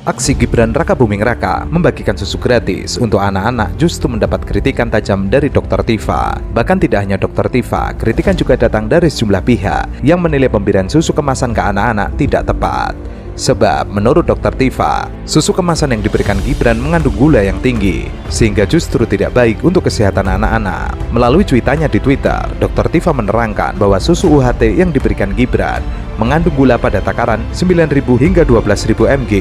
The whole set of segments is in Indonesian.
Aksi Gibran Rakabuming Raka membagikan susu gratis untuk anak-anak justru mendapat kritikan tajam dari Dr. Tifa. Bahkan tidak hanya Dr. Tifa, kritikan juga datang dari sejumlah pihak yang menilai pemberian susu kemasan ke anak-anak tidak tepat. Sebab menurut Dr. Tifa, susu kemasan yang diberikan Gibran mengandung gula yang tinggi, sehingga justru tidak baik untuk kesehatan anak-anak. Melalui cuitannya di Twitter, Dr. Tifa menerangkan bahwa susu UHT yang diberikan Gibran mengandung gula pada takaran 9.000 hingga 12.000 mg.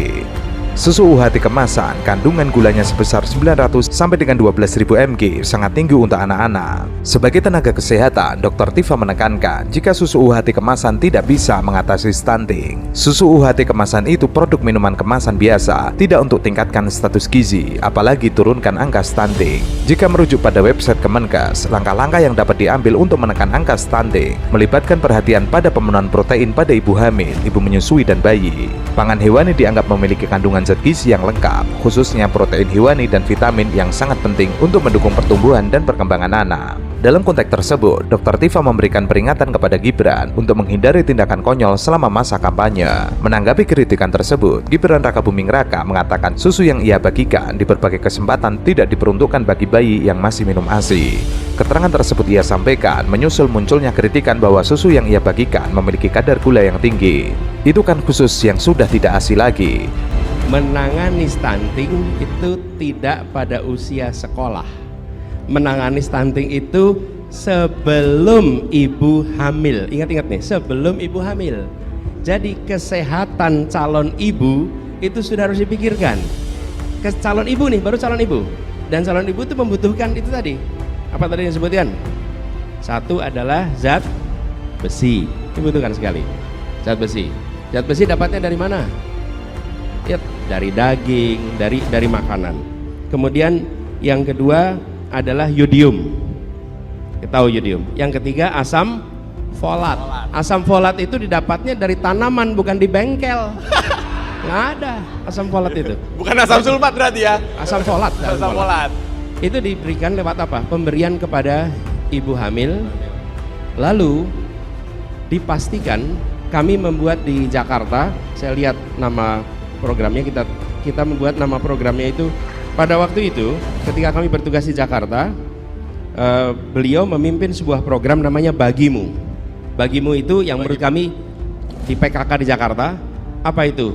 Susu UHT kemasan kandungan gulanya sebesar 900 sampai dengan 12.000 mg, sangat tinggi untuk anak-anak. Sebagai tenaga kesehatan, Dr. Tifa menekankan jika susu UHT kemasan tidak bisa mengatasi stunting. Susu UHT kemasan itu produk minuman kemasan biasa, tidak untuk tingkatkan status gizi, apalagi turunkan angka stunting. Jika merujuk pada website Kemenkes, langkah-langkah yang dapat diambil untuk menekan angka stunting melibatkan perhatian pada pemenuhan protein pada ibu hamil, ibu menyusui, dan bayi. Pangan hewani dianggap memiliki kandungan zat gizi yang lengkap, khususnya protein hewani dan vitamin yang sangat penting untuk mendukung pertumbuhan dan perkembangan anak. Dalam konteks tersebut, Dr. Tifa memberikan peringatan kepada Gibran untuk menghindari tindakan konyol selama masa kampanye. Menanggapi kritikan tersebut, Gibran Rakabuming Raka mengatakan susu yang ia bagikan di berbagai kesempatan tidak diperuntukkan bagi bayi yang masih minum ASI. Keterangan tersebut ia sampaikan menyusul munculnya kritikan bahwa susu yang ia bagikan memiliki kadar gula yang tinggi. Itu kan khusus yang sudah tidak ASI lagi. Menangani stunting itu tidak pada usia sekolah. Menangani stunting itu sebelum ibu hamil. Ingat-ingat nih, sebelum ibu hamil. Jadi kesehatan calon ibu itu sudah harus dipikirkan. Calon ibu nih, baru calon ibu. Dan calon ibu itu membutuhkan itu tadi. Apa tadi yang disebutkan? Satu adalah zat besi, dibutuhkan sekali. Zat besi. Zat besi dapatnya dari mana? Ya, dari daging, dari makanan. Kemudian yang kedua adalah yodium. Kita tahu yodium. Yang ketiga asam folat. Asam folat itu didapatnya dari tanaman, bukan di bengkel. Nggak ada asam folat itu. Bukan asam sulfat berarti ya? Asam folat. Asam folat. Itu diberikan lewat apa? Pemberian kepada ibu hamil. Lalu dipastikan, kami membuat di Jakarta. Saya lihat nama programnya, kita membuat nama programnya itu pada waktu itu ketika kami bertugas di Jakarta, beliau memimpin sebuah program namanya Bagimu. Bagimu itu yang menurut kami di PKK di Jakarta, apa itu?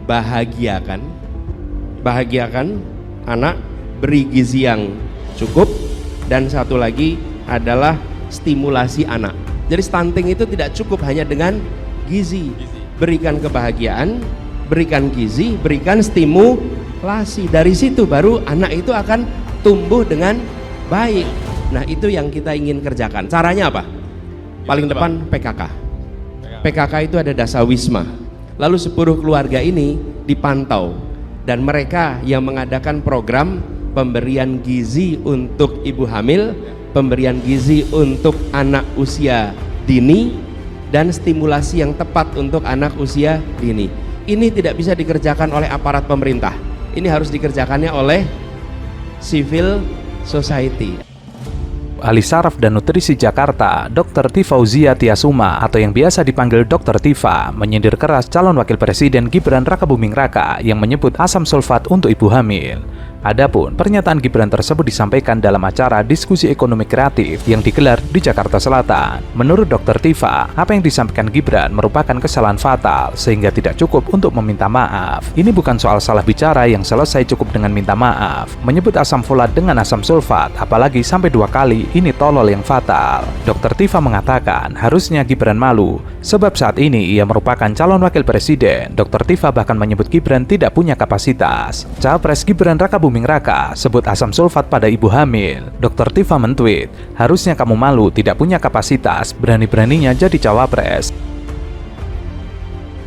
Bahagiakan anak, beri gizi yang cukup, dan satu lagi adalah stimulasi anak. Jadi stunting itu tidak cukup hanya dengan gizi, berikan kebahagiaan, berikan gizi, berikan stimulasi. Dari situ baru anak itu akan tumbuh dengan baik. Nah, itu yang kita ingin kerjakan. Caranya apa? Paling depan PKK. PKK itu ada dasawisma. Lalu 10 keluarga ini dipantau, dan mereka yang mengadakan program pemberian gizi untuk ibu hamil, pemberian gizi untuk anak usia dini, dan stimulasi yang tepat untuk anak usia dini. Ini tidak bisa dikerjakan oleh aparat pemerintah. Ini harus dikerjakannya oleh civil society. Ahli Saraf dan Nutrisi Jakarta, Dr. Tifauzia Tiasuma atau yang biasa dipanggil Dr. Tifa, menyindir keras calon wakil presiden Gibran Rakabuming Raka yang menyebut asam sulfat untuk ibu hamil. Adapun pernyataan Gibran tersebut disampaikan dalam acara diskusi ekonomi kreatif yang digelar di Jakarta Selatan. Menurut Dr. Tifa, apa yang disampaikan Gibran merupakan kesalahan fatal sehingga tidak cukup untuk meminta maaf. Ini bukan soal salah bicara yang selesai cukup dengan minta maaf. Menyebut asam folat dengan asam sulfat, apalagi sampai 2 kali, ini tolol yang fatal. Dr. Tifa mengatakan harusnya Gibran malu, sebab saat ini ia merupakan calon wakil presiden. Dr. Tifa bahkan menyebut Gibran tidak punya kapasitas. Cawapres Gibran Rakabuming Raka sebut asam sulfat pada ibu hamil. Dr. Tifa mentweet, harusnya kamu malu, tidak punya kapasitas, berani-beraninya jadi cawapres.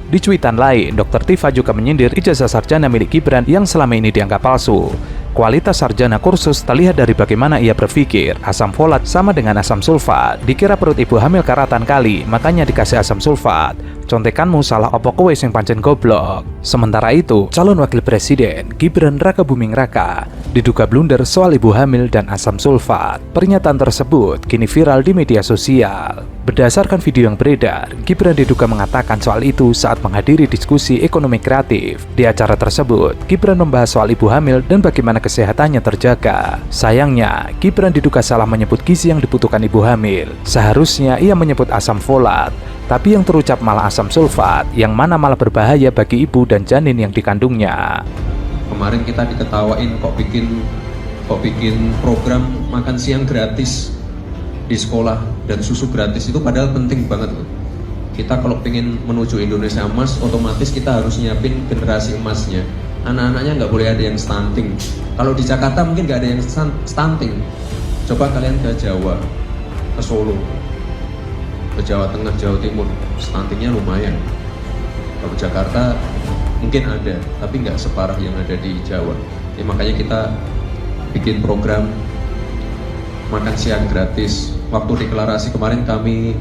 Di cuitan lain, Dr. Tifa juga menyindir ijazah sarjana milik Gibran yang selama ini dianggap palsu. Kualitas sarjana kursus terlihat dari bagaimana ia berpikir asam folat sama dengan asam sulfat. Dikira perut ibu hamil karatan kali, makanya dikasih asam sulfat. contekanmu salah opo kowe sing pancen goblok. Sementara itu, calon wakil presiden Gibran Rakabuming Raka diduga blunder soal ibu hamil dan asam sulfat. Pernyataan tersebut kini viral di media sosial. Berdasarkan video yang beredar, Gibran diduga mengatakan soal itu saat menghadiri diskusi ekonomi kreatif. Di acara tersebut, Gibran membahas soal ibu hamil dan bagaimana kesehatannya terjaga. Sayangnya, Gibran diduga salah menyebut gizi yang dibutuhkan ibu hamil. Seharusnya ia menyebut asam folat, tapi yang terucap malah asam sulfat, yang mana malah berbahaya bagi ibu dan janin yang dikandungnya. Kemarin kita diketawain kok bikin program makan siang gratis di sekolah dan susu gratis, itu padahal penting banget loh. Kita kalau pengen menuju Indonesia emas, otomatis kita harus nyiapin generasi emasnya. Anak-anaknya nggak boleh ada yang stunting. Kalau di Jakarta mungkin nggak ada yang stunting. Coba kalian ke Jawa, ke Solo, ke Jawa Tengah, Jawa Timur, stuntingnya lumayan. Kalau Jakarta mungkin ada, tapi nggak separah yang ada di Jawa. Ya, makanya kita bikin program makan siang gratis. Waktu deklarasi kemarin kami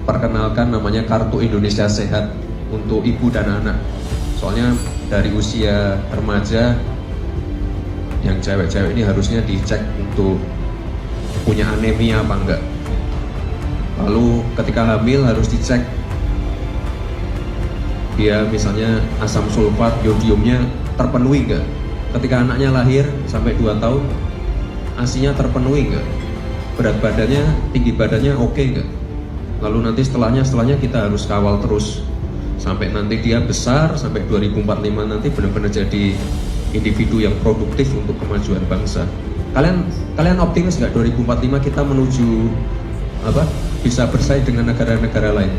perkenalkan namanya Kartu Indonesia Sehat untuk ibu dan anak. Soalnya dari usia remaja yang cewek-cewek ini harusnya dicek untuk punya anemia apa enggak. Lalu ketika hamil harus dicek dia misalnya asam sulfat, yodiumnya terpenuhi enggak. Ketika anaknya lahir sampai 2 tahun, ASI-nya terpenuhi enggak. Berat badannya, tinggi badannya oke enggak. Lalu nanti setelahnya kita harus kawal terus sampai nanti dia besar, sampai 2045 nanti benar-benar jadi individu yang produktif untuk kemajuan bangsa. Kalian optimis nggak 2045 kita menuju bisa bersaing dengan negara-negara lain?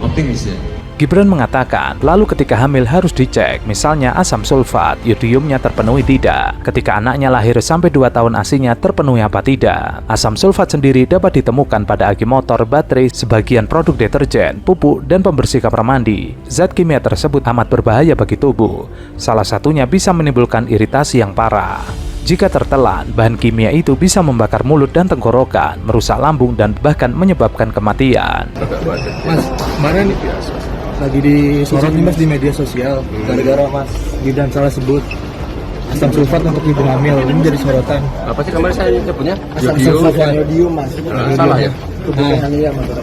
Optimis ya? Gibran mengatakan, lalu ketika hamil harus dicek, misalnya asam sulfat, yodiumnya terpenuhi tidak. Ketika anaknya lahir sampai 2 tahun ASI-nya terpenuhi apa tidak. Asam sulfat sendiri dapat ditemukan pada aki motor, baterai, sebagian produk deterjen, pupuk, dan pembersih kamar mandi. Zat kimia tersebut amat berbahaya bagi tubuh. Salah satunya bisa menimbulkan iritasi yang parah. Jika tertelan, bahan kimia itu bisa membakar mulut dan tenggorokan, merusak lambung, dan bahkan menyebabkan kematian. Mas, kemarin lagi disorot nih Mas di media sosial gara-gara Mas Gibran salah sebut asam sulfat untuk ibu hamil. Ini jadi sorotan. Apa sih kemarin saya nyebutnya? Asam sulfat dan yodium Mas. Salah ya?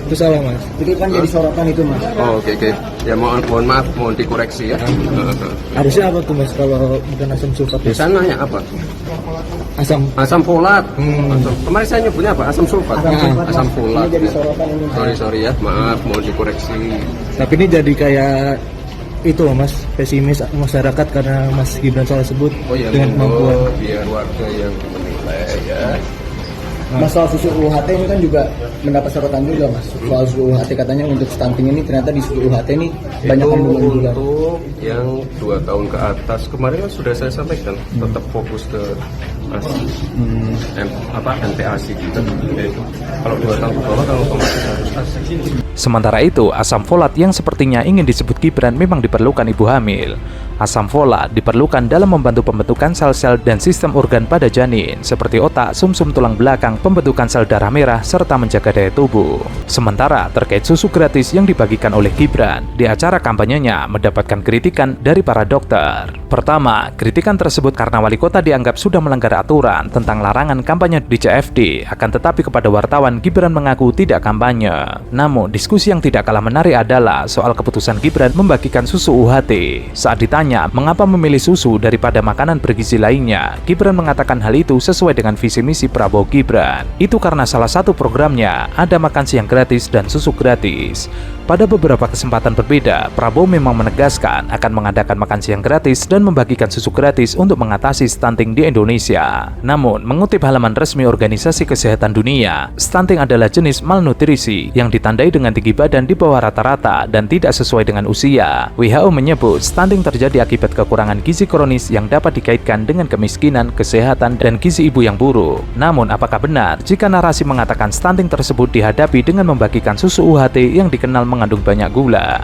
Itu salah Mas. Itu kan jadi sorotan itu Mas. Oh, oke. Ya mohon maaf, mohon dikoreksi ya. Harusnya apa tuh Mas kalau bukan asam sulfat? Di sananya apa? Asam folat. Kemarin saya nyebutnya apa? Asam sulfat. Asam folat. Ini jadi sorotan ini. Sorry ya, maaf, mohon dikoreksi. Tapi ini jadi kayak itu Mas, pesimis masyarakat karena Mas Gibran salah sebut dengan kemampuan. Biar warga yang menilai ya. Mas, soal susu UHT ini kan juga mendapat sorotan juga Mas. Soal susu UHT katanya untuk stunting ini ternyata di susu UHT ini banyak kandungan gula. Untuk yang 2 tahun ke atas kemarin kan sudah saya sampaikan tetap fokus ke ASI, NPASI gitu. Kalau 2 tahun ke bawah kan otomatis harus ASI. Sementara itu, asam folat yang sepertinya ingin disebut Gibran memang diperlukan ibu hamil. Asam folat diperlukan dalam membantu pembentukan sel-sel dan sistem organ pada janin, seperti otak, sumsum tulang belakang, pembentukan sel darah merah, serta menjaga daya tubuh. Sementara terkait susu gratis yang dibagikan oleh Gibran, di acara kampanyenya mendapatkan kritikan dari para dokter. Pertama, kritikan tersebut karena wali kota dianggap sudah melanggar aturan tentang larangan kampanye di CFD, akan tetapi kepada wartawan Gibran mengaku tidak kampanye. Namun, diskusi yang tidak kalah menarik adalah soal keputusan Gibran membagikan susu UHT. Saat ditanya mengapa memilih susu daripada makanan bergizi lainnya, Gibran mengatakan hal itu sesuai dengan visi misi Prabowo Gibran. Itu karena salah satu programnya ada makan siang gratis dan susu gratis. Pada beberapa kesempatan berbeda, Prabowo memang menegaskan akan mengadakan makan siang gratis dan membagikan susu gratis untuk mengatasi stunting di Indonesia. Namun, mengutip halaman resmi Organisasi Kesehatan Dunia, stunting adalah jenis malnutrisi yang ditandai dengan tinggi badan di bawah rata-rata dan tidak sesuai dengan usia. WHO menyebut stunting terjadi akibat kekurangan gizi kronis yang dapat dikaitkan dengan kemiskinan, kesehatan, dan gizi ibu yang buruk. Namun, apakah benar jika narasi mengatakan stunting tersebut dihadapi dengan membagikan susu UHT yang dikenal mengandung banyak gula?